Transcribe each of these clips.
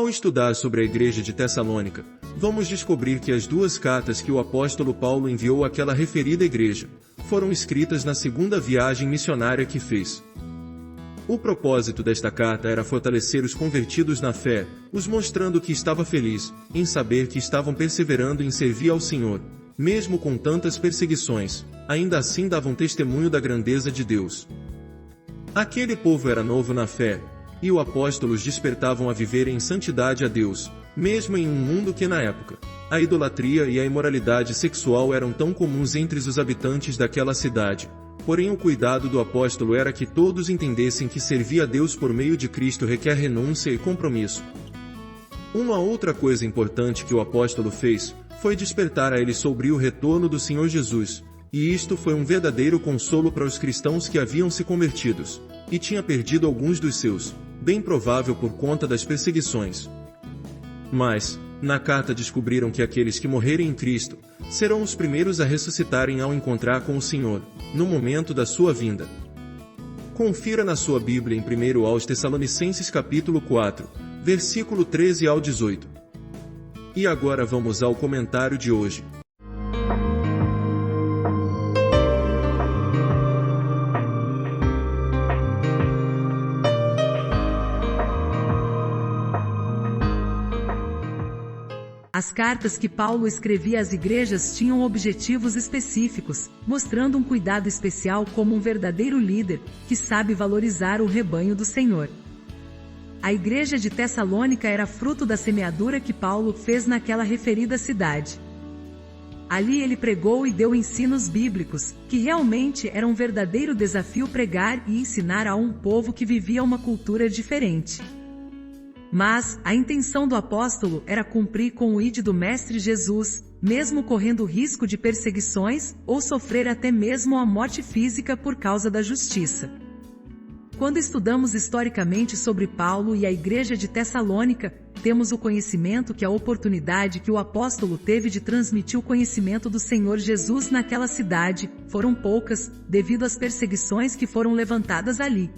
Ao estudar sobre a igreja de Tessalônica, vamos descobrir que as duas cartas que o apóstolo Paulo enviou àquela referida igreja foram escritas na segunda viagem missionária que fez. O propósito desta carta era fortalecer os convertidos na fé, os mostrando que estava feliz em saber que estavam perseverando em servir ao Senhor, mesmo com tantas perseguições, ainda assim davam testemunho da grandeza de Deus. Aquele povo era novo na fé, e o apóstolo os despertavam a viver em santidade a Deus, mesmo em um mundo que na época, a idolatria e a imoralidade sexual eram tão comuns entre os habitantes daquela cidade. Porém o cuidado do apóstolo era que todos entendessem que servir a Deus por meio de Cristo requer renúncia e compromisso. Uma outra coisa importante que o apóstolo fez, foi despertar a eles sobre o retorno do Senhor Jesus, e isto foi um verdadeiro consolo para os cristãos que haviam se convertidos, e tinha perdido alguns dos seus, bem provável por conta das perseguições. Mas, na carta descobriram que aqueles que morrerem em Cristo, serão os primeiros a ressuscitarem ao encontrar com o Senhor, no momento da sua vinda. Confira na sua Bíblia em 1 aos Tessalonicenses capítulo 4, versículo 13 ao 18. E agora vamos ao comentário de hoje. As cartas que Paulo escrevia às igrejas tinham objetivos específicos, mostrando um cuidado especial como um verdadeiro líder, que sabe valorizar o rebanho do Senhor. A igreja de Tessalônica era fruto da semeadura que Paulo fez naquela referida cidade. Ali ele pregou e deu ensinos bíblicos, que realmente era um verdadeiro desafio pregar e ensinar a um povo que vivia uma cultura diferente. Mas, a intenção do apóstolo era cumprir com o ide do Mestre Jesus, mesmo correndo o risco de perseguições, ou sofrer até mesmo a morte física por causa da justiça. Quando estudamos historicamente sobre Paulo e a igreja de Tessalônica, temos o conhecimento que a oportunidade que o apóstolo teve de transmitir o conhecimento do Senhor Jesus naquela cidade, foram poucas, devido às perseguições que foram levantadas ali.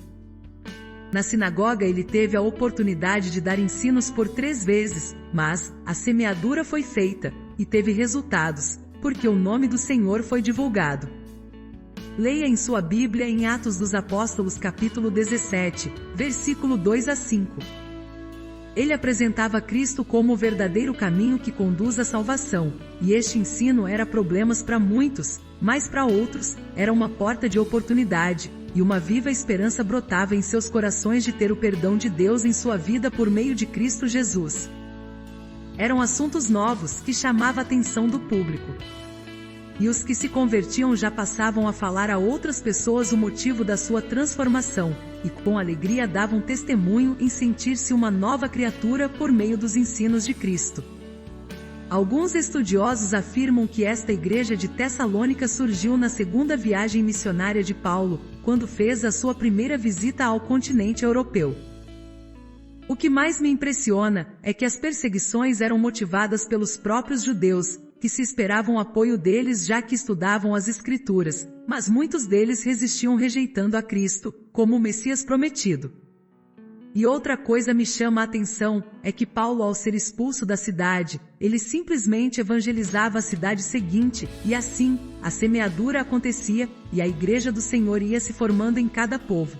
Na sinagoga ele teve a oportunidade de dar ensinos por 3 vezes, mas a semeadura foi feita, e teve resultados, porque o nome do Senhor foi divulgado. Leia em sua Bíblia em Atos dos Apóstolos capítulo 17, versículo 2 a 5. Ele apresentava Cristo como o verdadeiro caminho que conduz à salvação, e este ensino era problemas para muitos, mas para outros, era uma porta de oportunidade, e uma viva esperança brotava em seus corações de ter o perdão de Deus em sua vida por meio de Cristo Jesus. Eram assuntos novos que chamavam a atenção do público. E os que se convertiam já passavam a falar a outras pessoas o motivo da sua transformação, e com alegria davam testemunho em sentir-se uma nova criatura por meio dos ensinos de Cristo. Alguns estudiosos afirmam que esta igreja de Tessalônica surgiu na segunda viagem missionária de Paulo, quando fez a sua primeira visita ao continente europeu. O que mais me impressiona é que as perseguições eram motivadas pelos próprios judeus, que se esperavam o apoio deles já que estudavam as Escrituras, mas muitos deles resistiam rejeitando a Cristo, como o Messias prometido. E outra coisa me chama a atenção, é que Paulo, ao ser expulso da cidade, ele simplesmente evangelizava a cidade seguinte, e assim, a semeadura acontecia, e a igreja do Senhor ia se formando em cada povo.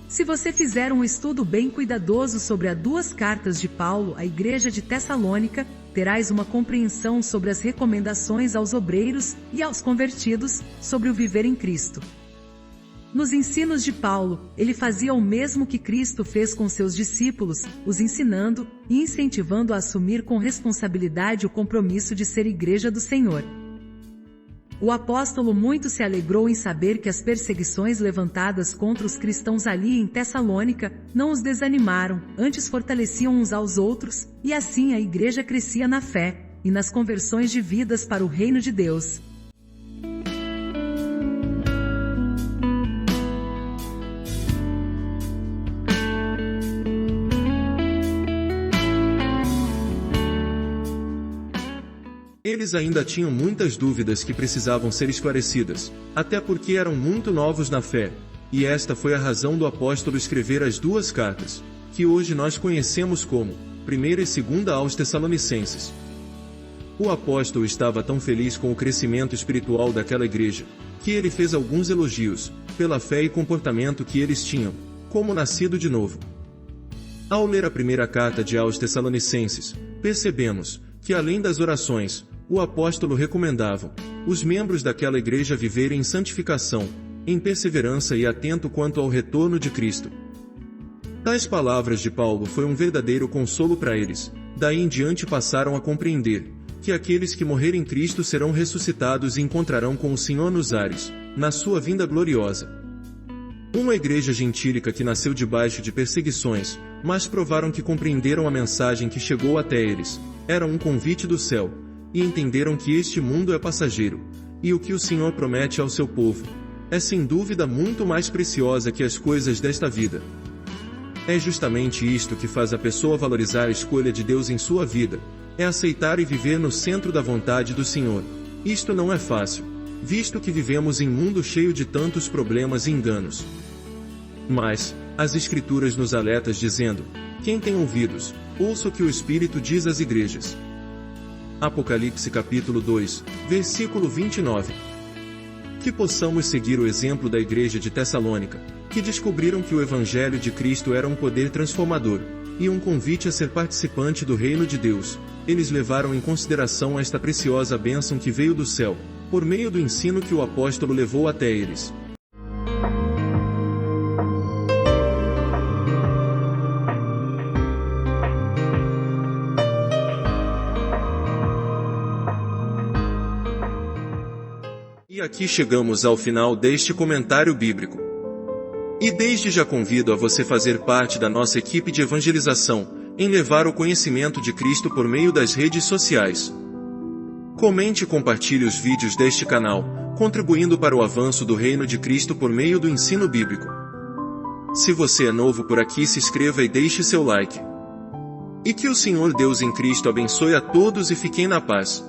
Se você fizer um estudo bem cuidadoso sobre as 2 cartas de Paulo à igreja de Tessalônica, terás uma compreensão sobre as recomendações aos obreiros e aos convertidos, sobre o viver em Cristo. Nos ensinos de Paulo, ele fazia o mesmo que Cristo fez com seus discípulos, os ensinando e incentivando a assumir com responsabilidade o compromisso de ser igreja do Senhor. O apóstolo muito se alegrou em saber que as perseguições levantadas contra os cristãos ali em Tessalônica não os desanimaram, antes fortaleciam uns aos outros, e assim a igreja crescia na fé e nas conversões de vidas para o reino de Deus. Eles ainda tinham muitas dúvidas que precisavam ser esclarecidas, até porque eram muito novos na fé, e esta foi a razão do apóstolo escrever as 2 cartas, que hoje nós conhecemos como 1ª e 2ª aos Tessalonicenses. O apóstolo estava tão feliz com o crescimento espiritual daquela igreja, que ele fez alguns elogios, pela fé e comportamento que eles tinham, como nascido de novo. Ao ler a primeira carta de aos Tessalonicenses, percebemos que, além das orações, o apóstolo recomendava os membros daquela igreja viverem em santificação, em perseverança e atento quanto ao retorno de Cristo. Tais palavras de Paulo foi um verdadeiro consolo para eles. Daí em diante passaram a compreender que aqueles que morrerem em Cristo serão ressuscitados e encontrarão com o Senhor nos ares, na sua vinda gloriosa. Uma igreja gentílica que nasceu debaixo de perseguições, mas provaram que compreenderam a mensagem que chegou até eles. Era um convite do céu, e entenderam que este mundo é passageiro, e o que o Senhor promete ao seu povo é sem dúvida muito mais preciosa que as coisas desta vida. É justamente isto que faz a pessoa valorizar a escolha de Deus em sua vida, é aceitar e viver no centro da vontade do Senhor. Isto não é fácil, visto que vivemos em um mundo cheio de tantos problemas e enganos. Mas, as Escrituras nos alertam dizendo: quem tem ouvidos, ouça o que o Espírito diz às igrejas. Apocalipse capítulo 2, versículo 29. Que possamos seguir o exemplo da igreja de Tessalônica, que descobriram que o Evangelho de Cristo era um poder transformador, e um convite a ser participante do reino de Deus. Eles levaram em consideração esta preciosa bênção que veio do céu, por meio do ensino que o apóstolo levou até eles. E aqui chegamos ao final deste comentário bíblico. E desde já convido a você fazer parte da nossa equipe de evangelização, em levar o conhecimento de Cristo por meio das redes sociais. Comente e compartilhe os vídeos deste canal, contribuindo para o avanço do reino de Cristo por meio do ensino bíblico. Se você é novo por aqui, se inscreva e deixe seu like. E que o Senhor Deus em Cristo abençoe a todos e fiquem na paz.